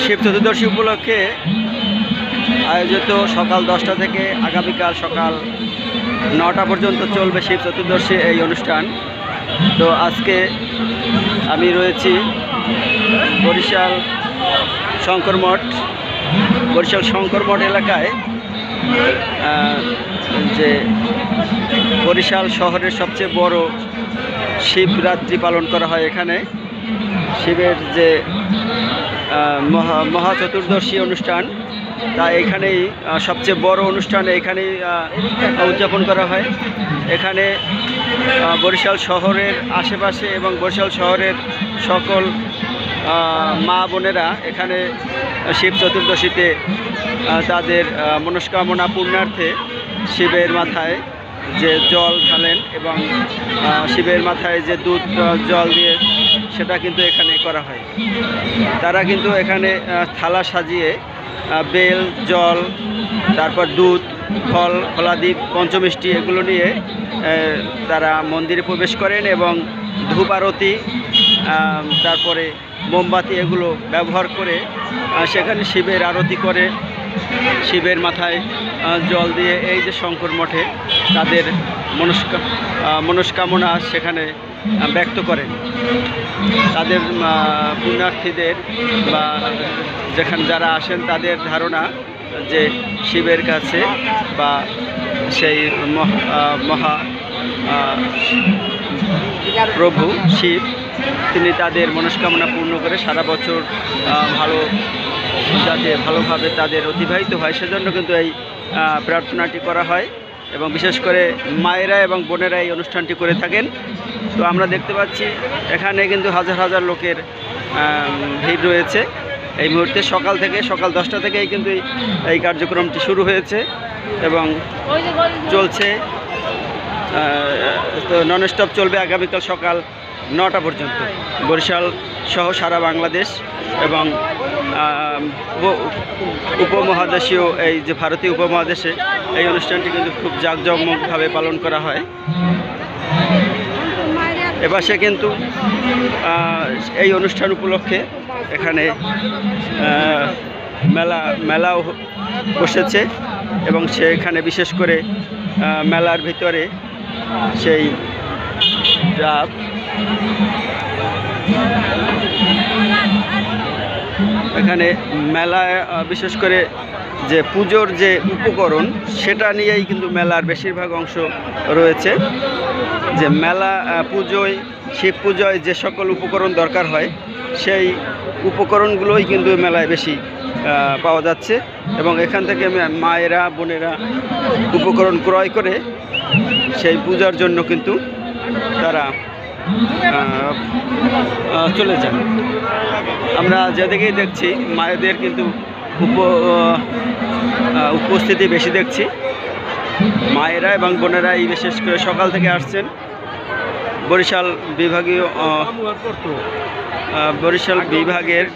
শিব চতুর্দশী উপলক্ষে আয়োজিত সকাল 10টা থেকে আগামীকাল সকাল 9টা পর্যন্ত চলবে শিব চতুর্দশী এই অনুষ্ঠান। তো আজকে আমি রয়েছি বরিশাল শঙ্কর মঠ এলাকায়, যে বরিশাল শহরের সবচেয়ে বড় শিবরাত্রি পালন করা হয়। এখানে শিবের যে মহা চতুর্দশী অনুষ্ঠান, তা এখানেই সবচেয়ে বড় অনুষ্ঠান এখানেই উদযাপন করা হয়। এখানে বরিশাল শহরের আশেপাশে এবং বরিশাল শহরের সকল মা বোনেরা এখানে শিব চতুর্দশীতে তাদের মনস্কামনা পূর্ণার্থে শিবের মাথায় যে জল ঢালেন এবং শিবের মাথায় যে দুধ জল দিয়ে সেটা কিন্তু এখানে করা হয়। তারা কিন্তু এখানে থালা সাজিয়ে বেল, জল, তারপর দুধ, ফল, ফলাদি, পঞ্চমিষ্টি এগুলো নিয়ে তারা মন্দিরে প্রবেশ করেন এবং ধূপ আরতি, তারপরে মোমবাতি এগুলো ব্যবহার করে সেখানে শিবের আরতি করে শিবের মাথায় জল দিয়ে এই যে শঙ্কর মঠে তাদের মনস্কামনা সেখানে ব্যক্ত করেন। তাদের পুণ্যার্থীদের বা যেখানে যারা আসেন তাদের ধারণা যে শিবের কাছে বা সেই মহা প্রভু শিব তিনি তাদের মনস্কামনা পূর্ণ করে সারা বছর যাতে ভালোভাবে তাদের অতিবাহিত হয় সেজন্য কিন্তু এই প্রার্থনাটি করা হয় এবং বিশেষ করে মায়েরা এবং বোনেরা এই অনুষ্ঠানটি করে থাকেন। তো আমরা দেখতে পাচ্ছি এখানে কিন্তু হাজার হাজার লোকের ভিড় রয়েছে এই মুহূর্তে। সকাল 10টা থেকেই কিন্তু এই কার্যক্রমটি শুরু হয়েছে এবং চলছে, তো ননস্টপ চলবে আগামীকাল সকাল 9টা পর্যন্ত বরিশাল সহ সারা বাংলাদেশ এবং উপমহাদেশীয় এই যে ভারতীয় উপমহাদেশে এই অনুষ্ঠানটি কিন্তু খুব জাঁকজমকভাবে পালন করা হয়। এবার সে কিন্তু এই অনুষ্ঠান উপলক্ষে এখানে মেলাও বসেছে এবং সেখানে বিশেষ করে মেলার ভিতরে সেই এখানে মেলায় বিশেষ করে যে পুজোর যে উপকরণ সেটা নিয়েই কিন্তু মেলার বেশিরভাগ অংশ রয়েছে। যে মেলা পুজোয়, শিব পুজোয় যে সকল উপকরণ দরকার হয় সেই উপকরণগুলোই কিন্তু মেলায় বেশি পাওয়া যাচ্ছে এবং এখান থেকে মায়েরা বোনেরা উপকরণ ক্রয় করে সেই পূজার জন্য কিন্তু তারা চলে যান। আমরা যেদিকেই দেখছি মায়েদের কিন্তু উপস্থিতি বেশি দেখছি। মায়েরা এবং বোনেরা এই বিশেষ করে সকাল থেকে আসছেন। বরিশাল বিভাগের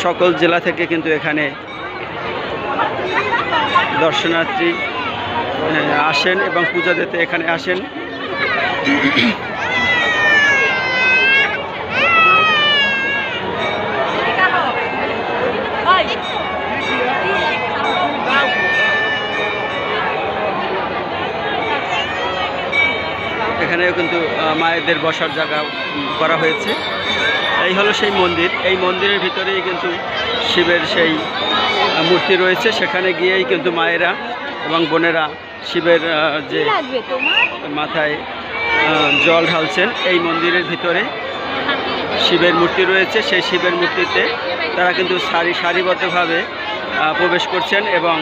সকল জেলা থেকে কিন্তু এখানে দর্শনার্থী আসেন এবং পূজা দিতে এখানে আসেন। এখানেও কিন্তু মায়েদের বসার জায়গা করা হয়েছে। এই হলো সেই মন্দির। এই মন্দিরের ভিতরেই কিন্তু শিবের সেই মূর্তি রয়েছে। সেখানে গিয়েই কিন্তু মায়েরা এবং বোনেরা শিবের যে মাথায় জল ঢালছেন। এই মন্দিরের ভিতরে শিবের মূর্তি রয়েছে। সেই শিবের মূর্তিতে তারা কিন্তু সারিবদ্ধভাবে প্রবেশ করছেন এবং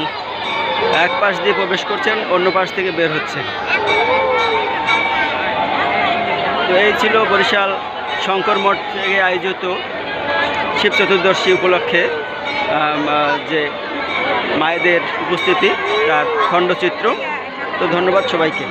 এক পাশ দিয়ে প্রবেশ করছেন, অন্য পাশ থেকে বের হচ্ছেন। তো এই ছিল বরিশাল শঙ্কর মঠ থেকে আয়োজিত শিব চতুর্দশী উপলক্ষে যে মায়েদের উপস্থিতি তার খণ্ডচিত্র। তো ধন্যবাদ সবাইকে।